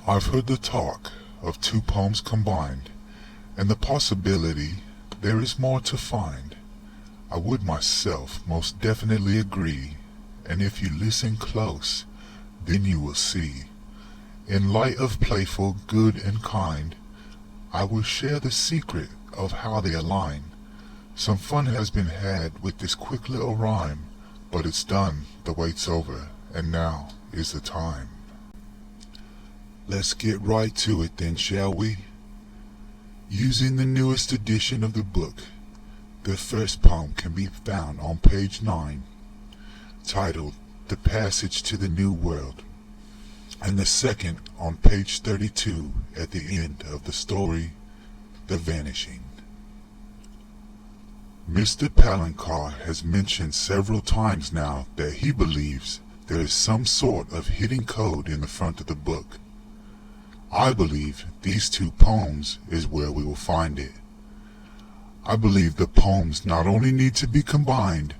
I've heard the talk of two poems combined, and the possibility there is more to find. I would myself most definitely agree, and if you listen close, then you will see. In light of playful, good and kind, I will share the secret of how they align. Some fun has been had with this quick little rhyme, but it's done, the wait's over, and now is the time. Let's get right to it then, shall we? Using the newest edition of the book, the first poem can be found on page 9, titled The Passage to the New World, and the second on page 32 at the end of the story, The Vanishing. Mr. Palancar has mentioned several times now that he believes there is some sort of hidden code in the front of the book. I believe these two poems is where we will find it. I believe the poems not only need to be combined,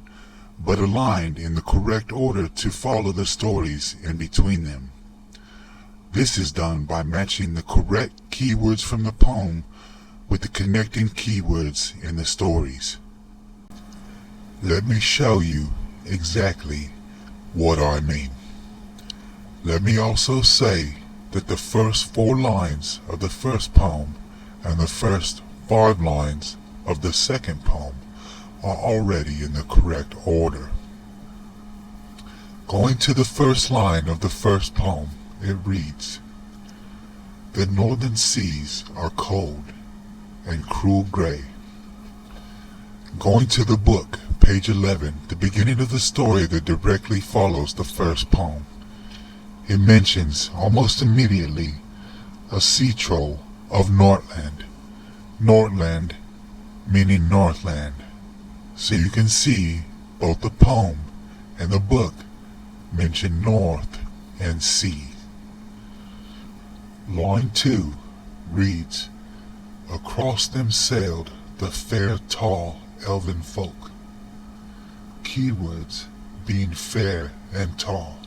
but aligned in the correct order to follow the stories in between them. This is done by matching the correct keywords from the poem with the connecting keywords in the stories. Let me show you exactly what I mean. Let me also say that the first 4 lines of the first poem and the first 5 lines of the second poem are already in the correct order. Going to the first line of the first poem, it reads, "The northern seas are cold and cruel gray." Going to the book, page 11, the beginning of the story that directly follows the first poem, it mentions almost immediately a sea troll of Nordland. Nordland meaning Northland. So you can see both the poem and the book mention north and sea. Line 2 reads, "Across them sailed the fair tall elven folk." Keywords being fair and tall.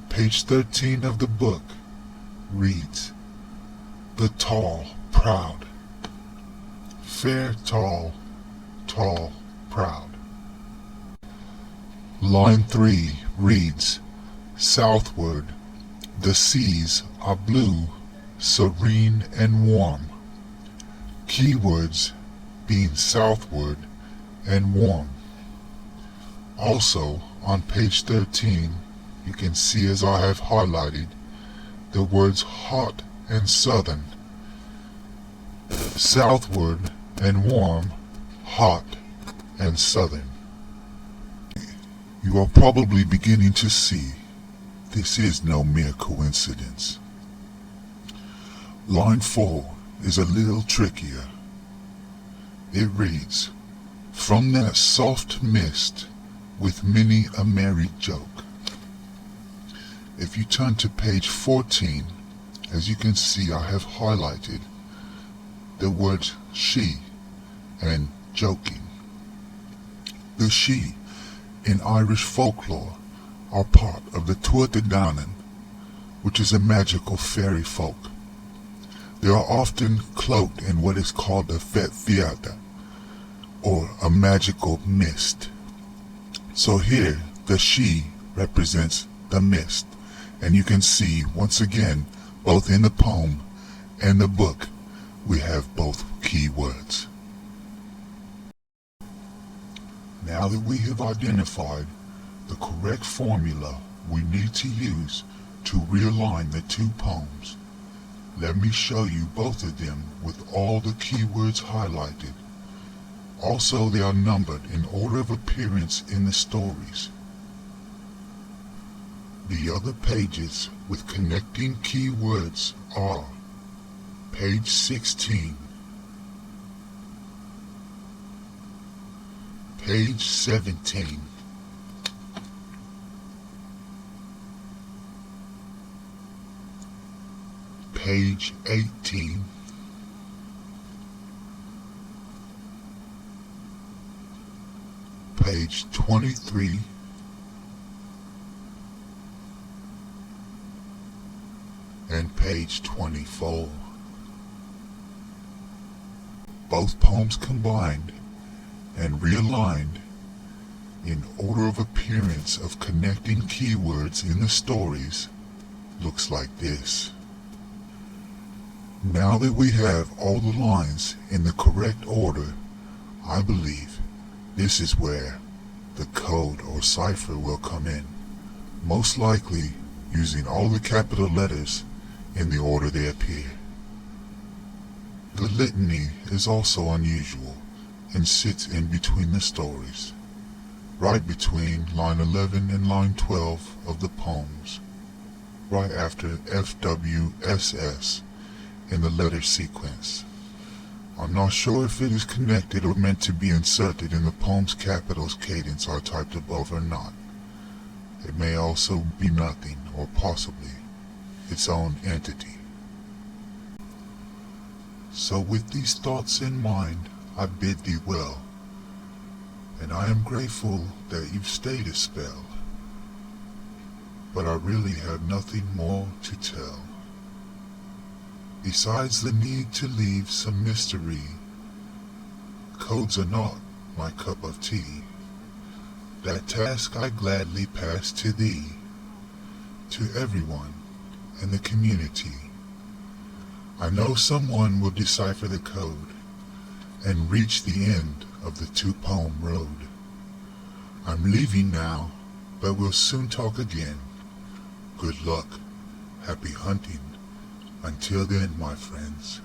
Page 13 of the book reads, "The tall, proud." Fair, tall, tall, proud. Line 3 reads, "Southward, the seas are blue, serene and warm." Keywords being southward and warm. Also, on page 13, you can see, as I have highlighted, the words hot and southern. Southward and warm, hot and southern. You are probably beginning to see this is no mere coincidence. Line 4 is a little trickier. It reads, "From that soft mist with many a merry joke." If you turn to page 14, as you can see, I have highlighted the words she and joking. The she in Irish folklore are part of the Tuatha Dé Danann, which is a magical fairy folk. They are often cloaked in what is called a fet theata, or a magical mist. So here, the she represents the mist, and you can see, once again, both in the poem and the book, we have both keywords. Now that we have identified the correct formula we need to use to realign the two poems, let me show you both of them with all the keywords highlighted. Also, they are numbered in order of appearance in the stories. The other pages with connecting keywords are page 16, page 17, page 18, page 23, and page 24. Both poems combined and realigned in order of appearance of connecting keywords in the stories looks like this. Now that we have all the lines in the correct order, I believe this is where the code or cipher will come in, most likely using all the capital letters in the order they appear. The litany is also unusual and sits in between the stories, right between line 11 and line 12 of the poems, right after FWSS in the letter sequence. I'm not sure if it is connected or meant to be inserted in the poem's capitals cadence are typed above or not. It may also be nothing or possibly its own entity. So with these thoughts in mind, I bid thee well, and I am grateful that you've stayed a spell, but I really have nothing more to tell. Besides the need to leave some mystery, codes are not my cup of tea. That task I gladly pass to thee, to everyone in the community. I know someone will decipher the code and reach the end of the two-poem road. I'm leaving now, but we'll soon talk again. Good luck, happy hunting. Until then, my friends.